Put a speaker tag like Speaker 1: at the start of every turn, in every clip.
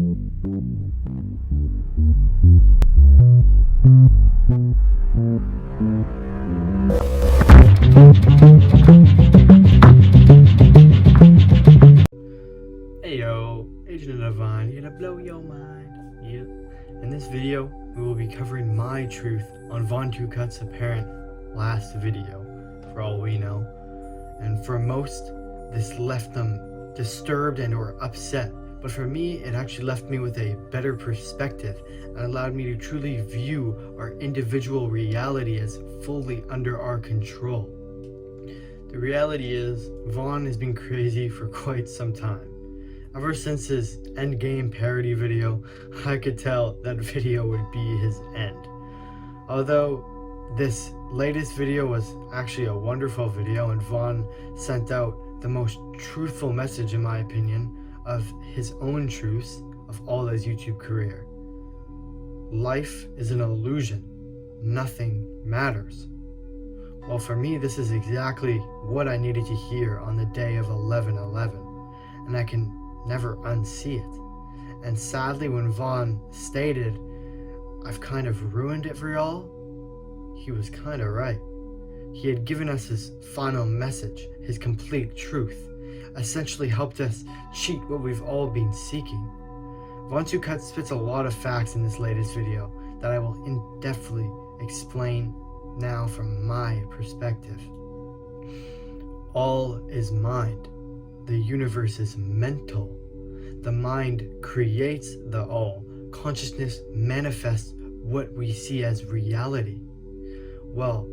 Speaker 1: Heyo, Agent Divine, here to blow your mind. Yeah. In this video, we will be covering my truth on VONTOOCUT'S apparent last video, for all we know. And for most, this left them disturbed and or upset. But for me, it actually left me with a better perspective and allowed me to truly view our individual reality as fully under our control. The reality is, Vaughn has been crazy for quite some time. Ever since his endgame parody video, I could tell that video would be his end. Although this latest video was actually a wonderful video and Vaughn sent out the most truthful message, in my opinion, of his own truths of all his YouTube career. Life is an illusion. Nothing matters. Well, for me, this is exactly what I needed to hear on the day of 11/11, and I can never unsee it. And sadly, when Vaughn stated, "I've kind of ruined it for y'all," he was kind of right. He had given us his final message, his complete truth, essentially helped us cheat what we've all been seeking. VONTOOCUT'S spits a lot of facts in this latest video that I will in-depthly explain now from my perspective. All is mind. The universe is mental. The mind creates the all. Consciousness manifests what we see as reality. Well,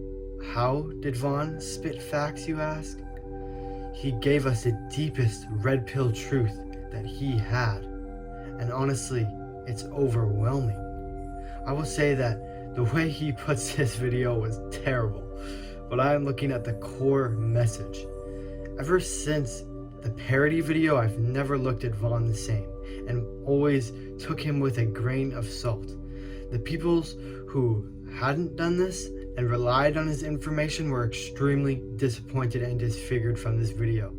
Speaker 1: how did Vaughn spit facts, you ask? He gave us the deepest red pill truth that he had. And honestly, it's overwhelming. I will say that the way he puts this video was terrible, but I am looking at the core message. Ever since the parody video, I've never looked at Vaughn the same and always took him with a grain of salt. The peoples who hadn't done this and relied on his information were extremely disappointed and disfigured from this video.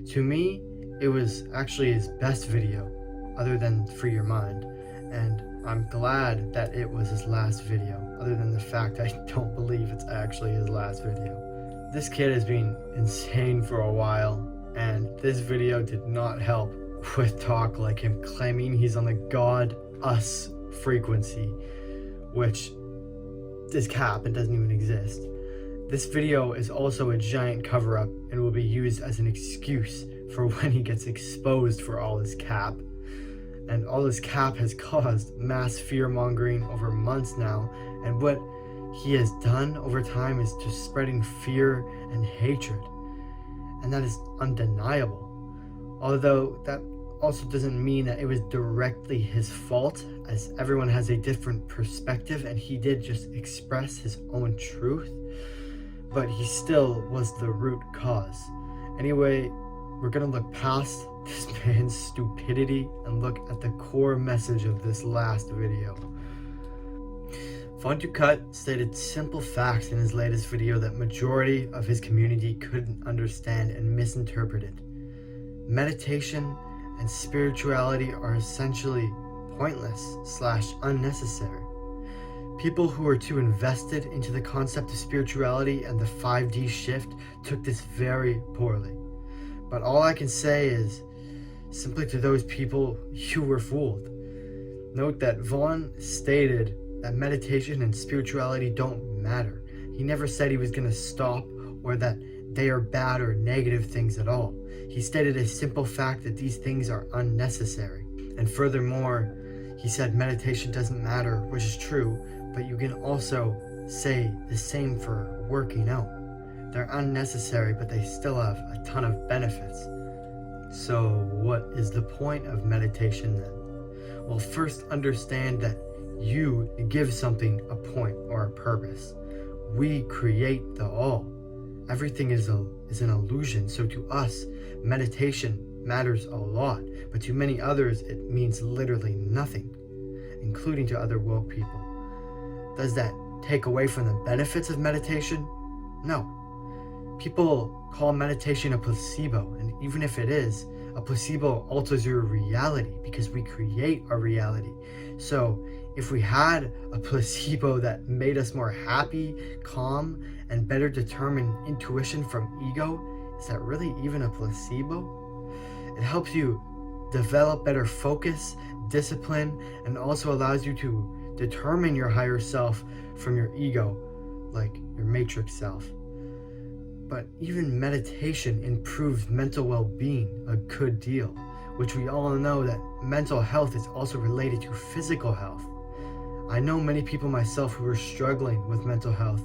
Speaker 1: To me, it was actually his best video, other than Free Your Mind, and I'm glad that it was his last video, other than the fact I don't believe it's actually his last video. This kid has been insane for a while, and this video did not help with talk like him claiming he's on the God-us frequency, which is cap and doesn't even exist. This video is also a giant cover-up and will be used as an excuse for when he gets exposed for all his cap. And all his cap has caused mass fear-mongering over months now, and what he has done over time is just spreading fear and hatred. And that is undeniable. Although that also doesn't mean that it was directly his fault, as everyone has a different perspective and he did just express his own truth, but he still was the root cause. Anyway, we're gonna look past this man's stupidity and look at the core message of this last video. VONTOOCUT stated simple facts in his latest video that majority of his community couldn't understand and misinterpreted. Meditation and spirituality are essentially pointless/unnecessary. People who are too invested into the concept of spirituality and the 5D shift took this very poorly. But all I can say is, simply to those people, you were fooled. Note that Vaughn stated that meditation and spirituality don't matter. He never said he was going to stop or that they are bad or negative things at all. He stated a simple fact that these things are unnecessary. And furthermore, he said meditation doesn't matter, which is true, but you can also say the same for working out. They're unnecessary, but they still have a ton of benefits. So what is the point of meditation then? Well, first understand that you give something a point or a purpose. We create the all. Everything is an illusion, so to us, meditation matters a lot, but to many others, it means literally nothing, including to other woke people. Does that take away from the benefits of meditation? No. People call meditation a placebo, and even if it is, a placebo alters your reality because we create our reality. So if we had a placebo that made us more happy, calm, and better determine intuition from ego, is that really even a placebo? It helps you develop better focus, discipline, and also allows you to determine your higher self from your ego, like your matrix self. But even meditation improves mental well-being a good deal, which we all know that mental health is also related to physical health. I know many people myself who were struggling with mental health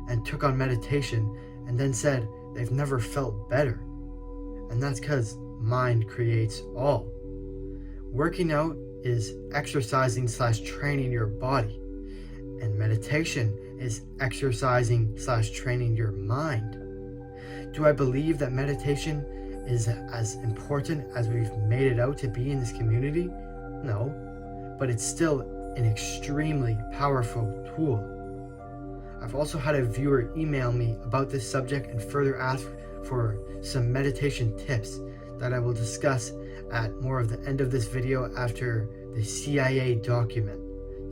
Speaker 1: and took on meditation and then said they've never felt better. And that's because mind creates all. Working out is exercising / training your body, and meditation is exercising / training your mind. Do I believe that meditation is as important as we've made it out to be in this community? No, but it's still an extremely powerful tool. I've also had a viewer email me about this subject and further ask for some meditation tips that I will discuss at more of the end of this video after the CIA document.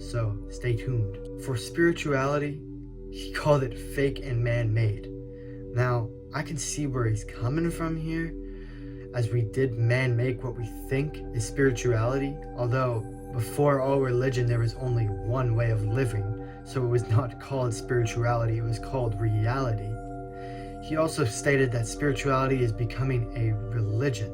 Speaker 1: So stay tuned. For spirituality, he called it fake and man-made. Now, I can see where he's coming from here, as we did man-make what we think is spirituality, although before all religion there was only one way of living, so it was not called spirituality, it was called reality. He also stated that spirituality is becoming a religion,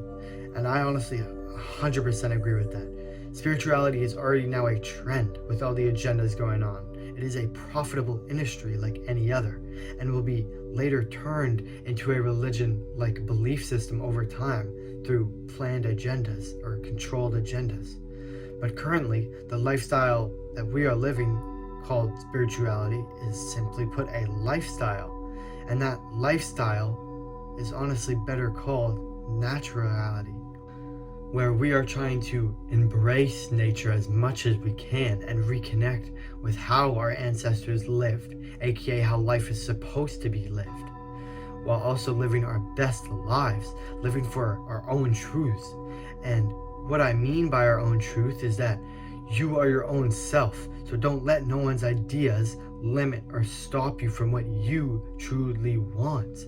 Speaker 1: and I honestly 100% agree with that. Spirituality is already now a trend with all the agendas going on. It is a profitable industry like any other, and will be later turned into a religion-like belief system over time through planned agendas or controlled agendas. But currently, the lifestyle that we are living, called spirituality, is simply put a lifestyle, and that lifestyle is honestly better called naturality, where we are trying to embrace nature as much as we can and reconnect with how our ancestors lived, aka how life is supposed to be lived, while also living our best lives, living for our own truths. And what I mean by our own truth is that you are your own self, so don't let no one's ideas limit or stop you from what you truly want.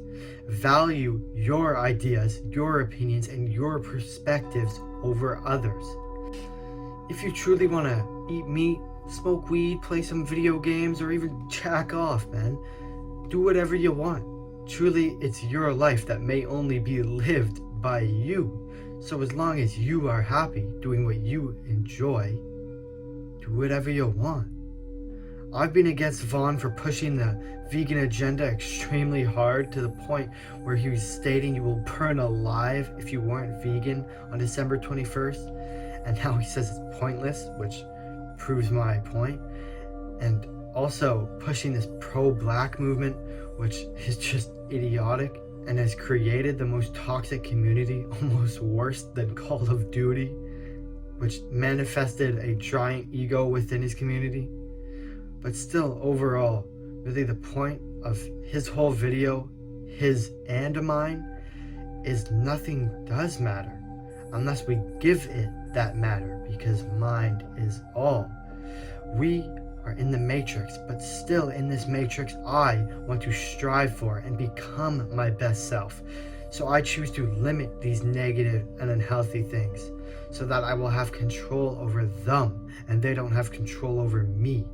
Speaker 1: Value your ideas, your opinions, and your perspectives over others. If you truly want to eat meat, smoke weed, play some video games, or even jack off, man, do whatever you want. Truly, it's your life that may only be lived by you. So as long as you are happy doing what you enjoy, do whatever you want. I've been against Vaughn for pushing the vegan agenda extremely hard to the point where he was stating you will burn alive if you weren't vegan on December 21st. And now he says it's pointless, which proves my point. And also pushing this pro-black movement, which is just idiotic and has created the most toxic community, almost worse than Call of Duty, which manifested a giant ego within his community. But still, overall, really the point of his whole video, his and mine, is nothing does matter unless we give it that matter, because mind is all. We are in the matrix, but still in this matrix, I want to strive for and become my best self. So I choose to limit these negative and unhealthy things so that I will have control over them and they don't have control over me.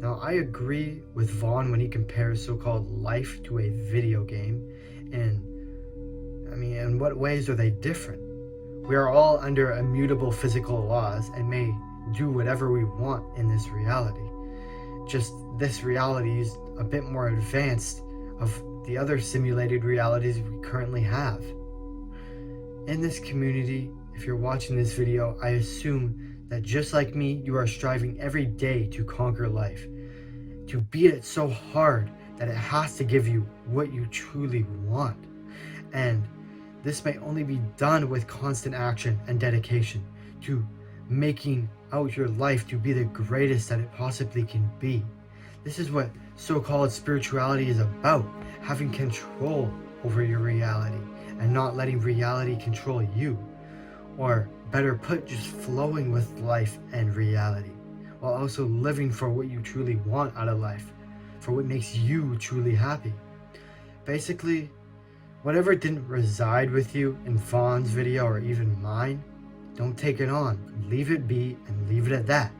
Speaker 1: Now, I agree with Vaughn when he compares so-called life to a video game. And in what ways are they different? We are all under immutable physical laws and may do whatever we want in this reality. Just this reality is a bit more advanced of the other simulated realities we currently have. In this community, if you're watching this video, I assume that just like me, you are striving every day to conquer life, to beat it so hard that it has to give you what you truly want. And this may only be done with constant action and dedication to making out your life to be the greatest that it possibly can be. This is what so-called spirituality is about, having control over your reality and not letting reality control you. Or better put, just flowing with life and reality, while also living for what you truly want out of life, for what makes you truly happy. Basically, whatever didn't reside with you in Vaughn's video or even mine, don't take it on. Leave it be and leave it at that.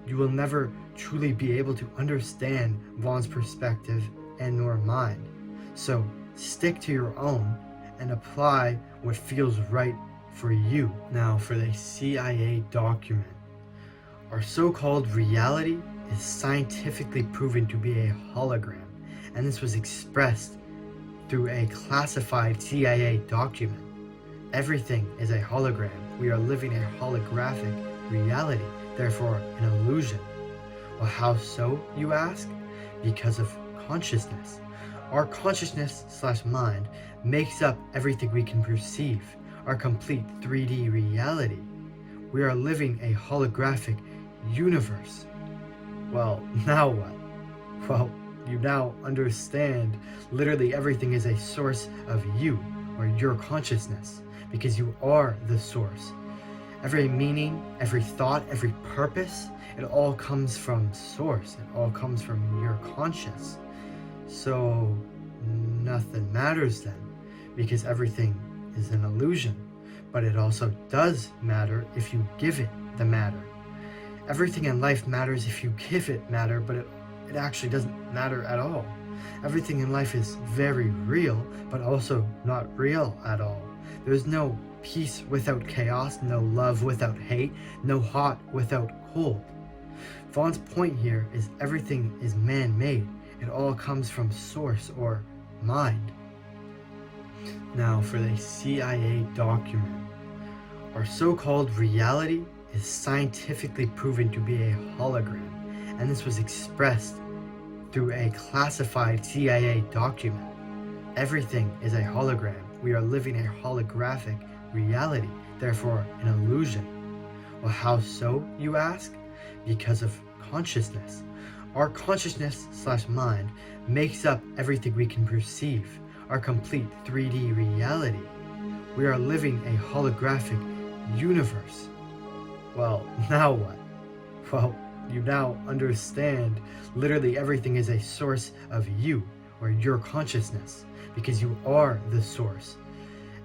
Speaker 1: You will never truly be able to understand Vaughn's perspective and nor mine. So stick to your own and apply what feels right for you. Now for the CIA document. Our so-called reality is scientifically proven to be a hologram, and this was expressed through a classified CIA document. Everything is a hologram. We are living a holographic reality, therefore an illusion. Well, how so, you ask? Because of consciousness. Our consciousness/mind makes up everything we can perceive, our complete 3D reality. We are living a holographic universe. Well, now what? Well, you now understand literally everything is a source of you, or your consciousness, because you are the source. Every meaning, every thought, every purpose, it all comes from source. It all comes from your conscious. So nothing matters then, because everything is an illusion. But it also does matter if you give it the matter. Everything in life matters if you give it matter, but it actually doesn't matter at all. Everything in life is very real, but also not real at all. There's no peace without chaos, no love without hate, no hot without cold. Vaughn's point here is everything is man-made. It all comes from source or mind. Now for the CIA document. Our so-called reality is scientifically proven to be a hologram, and this was expressed through a classified CIA document. Everything is a hologram. We are living a holographic reality, therefore an illusion. Well, how so, you ask? Because of consciousness. Our consciousness/mind makes up everything we can perceive, our complete 3D reality. We are living a holographic universe. Well, now what? Well, you now understand literally everything is a source of you, or your consciousness, because you are the source.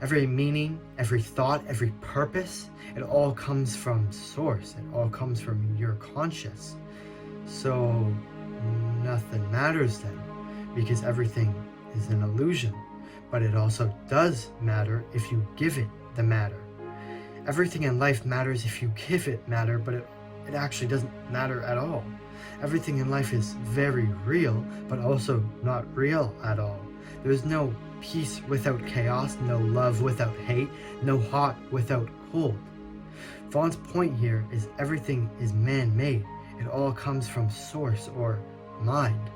Speaker 1: Every meaning, every thought, every purpose, it all comes from source. It all comes from your conscious. So nothing matters then, because everything is an illusion. But it also does matter if you give it the matter. Everything in life matters if you give it matter, but it actually doesn't matter at all. Everything in life is very real, but also not real at all. There's no peace without chaos, no love without hate, no hot without cold. Vaughn's point here is everything is man-made. It all comes from source or mind.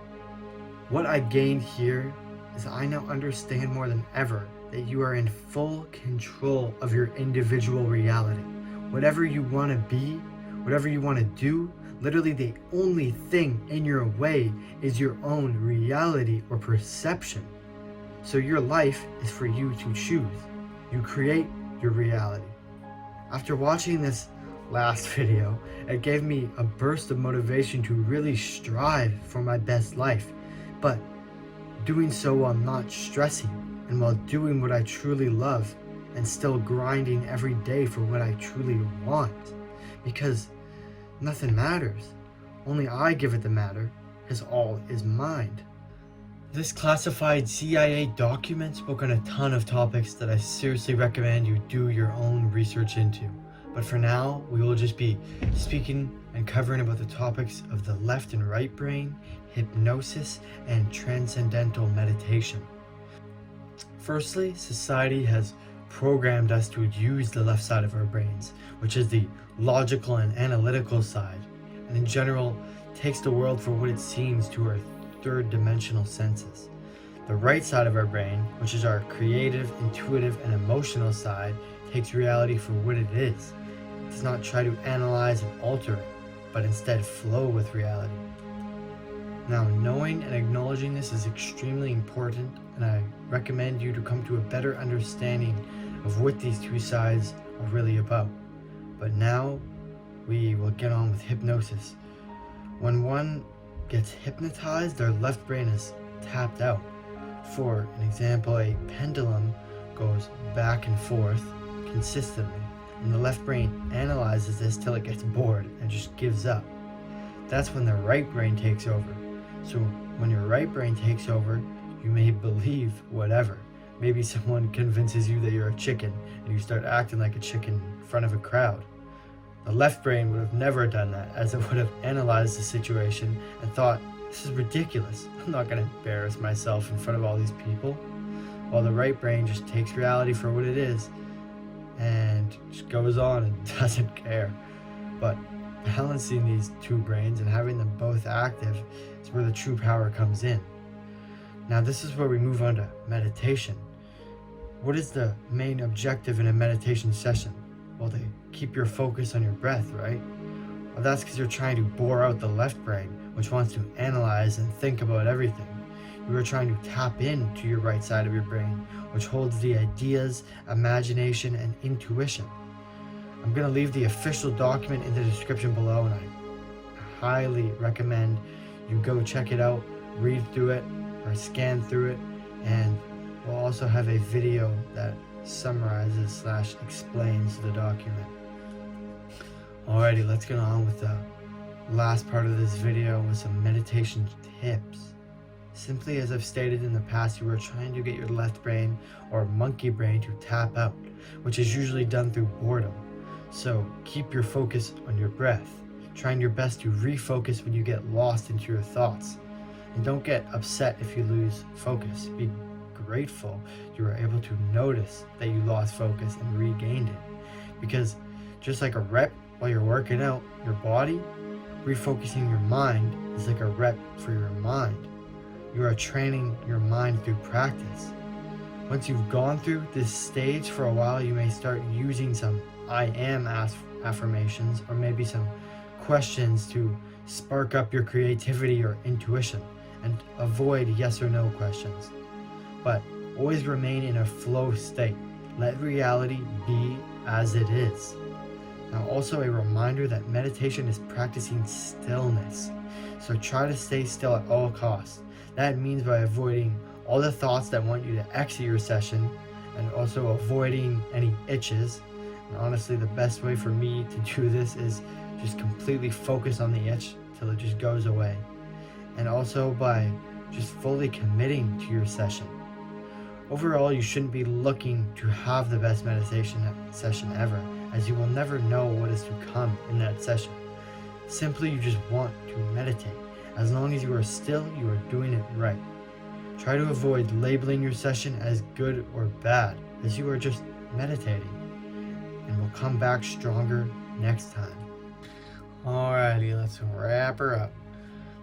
Speaker 1: What I gained here is I now understand more than ever that you are in full control of your individual reality. Whatever you want to be, whatever you want to do, literally the only thing in your way is your own reality or perception. So your life is for you to choose. You create your reality. After watching this last video, it gave me a burst of motivation to really strive for my best life, but doing so while not stressing and while doing what I truly love and still grinding every day for what I truly want. Because nothing matters. Only I give it the matter, because all is mind. This classified CIA document spoke on a ton of topics that I seriously recommend you do your own research into. But for now, we will just be speaking and covering about the topics of the left and right brain, hypnosis, and transcendental meditation. Firstly, society has programmed us to use the left side of our brains, which is the logical and analytical side, and in general takes the world for what it seems to our third dimensional senses. The right side of our brain, which is our creative, intuitive, and emotional side, takes reality for what it is. It does not try to analyze and alter it, but instead flow with reality. Now, knowing and acknowledging this is extremely important, and I recommend you to come to a better understanding of what these two sides are really about. But now we will get on with hypnosis. When one gets hypnotized, their left brain is tapped out. For an example, a pendulum goes back and forth consistently, and the left brain analyzes this till it gets bored and just gives up. That's when the right brain takes over. So when your right brain takes over, you may believe whatever. Maybe someone convinces you that you're a chicken and you start acting like a chicken in front of a crowd. The left brain would have never done that, as it would have analyzed the situation and thought, this is ridiculous. I'm not going to embarrass myself in front of all these people. While the right brain just takes reality for what it is and just goes on and doesn't care. But balancing these two brains and having them both active is where the true power comes in. Now this is where we move on to meditation. What is the main objective in a meditation session? Well, to keep your focus on your breath, right? Well, that's because you're trying to bore out the left brain, which wants to analyze and think about everything. You are trying to tap into your right side of your brain, which holds the ideas, imagination, and intuition. I'm going to leave the official document in the description below, and I highly recommend you go check it out, read through it, or scan through it, and we'll also have a video that summarizes / explains the document. Alrighty, let's get on with the last part of this video with some meditation tips. Simply as I've stated in the past, you are trying to get your left brain or monkey brain to tap out, which is usually done through boredom. So keep your focus on your breath, trying your best to refocus when you get lost into your thoughts. And don't get upset if you lose focus. Be grateful you were able to notice that you lost focus and regained it. Because just like a rep while you're working out your body, refocusing your mind is like a rep for your mind. You are training your mind through practice. Once you've gone through this stage for a while, you may start using some I am affirmations, or maybe some questions to spark up your creativity or intuition, and avoid yes or no questions. But always remain in a flow state. Let reality be as it is. Now, also a reminder that meditation is practicing stillness. So try to stay still at all costs. That means by avoiding all the thoughts that want you to exit your session, and also avoiding any itches. And honestly, the best way for me to do this is just completely focus on the itch till it just goes away. And also by just fully committing to your session. Overall, you shouldn't be looking to have the best meditation session ever, as you will never know what is to come in that session. Simply, you just want to meditate. As long as you are still, you are doing it right. Try to avoid labeling your session as good or bad, as you are just meditating, and will come back stronger next time. Alrighty, let's wrap her up.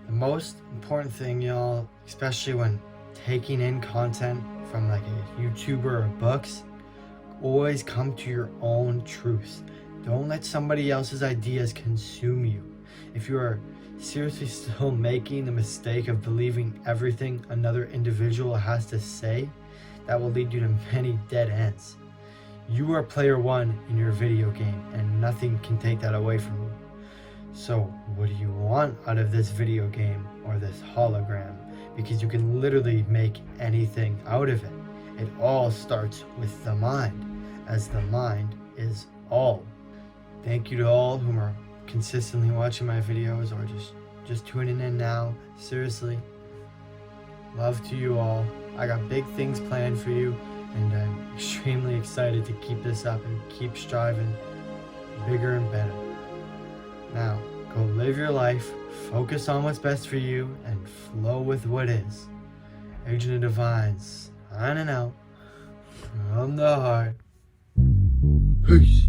Speaker 1: The most important thing, y'all, especially when taking in content from like a YouTuber or books, always come to your own truths. Don't let somebody else's ideas consume you. If you are seriously still making the mistake of believing everything another individual has to say, that will lead you to many dead ends. You are player one in your video game, and nothing can take that away from you. So what do you want out of this video game or this hologram? Because you can literally make anything out of it. It all starts with the mind, as the mind is all. Thank you to all whom are consistently watching my videos or just tuning in now. Seriously, love to you all. I got big things planned for you, and I'm extremely excited to keep this up and keep striving bigger and better. Now, go live your life, focus on what's best for you, and flow with what is. Agent of Divine, signing out from the heart. Peace.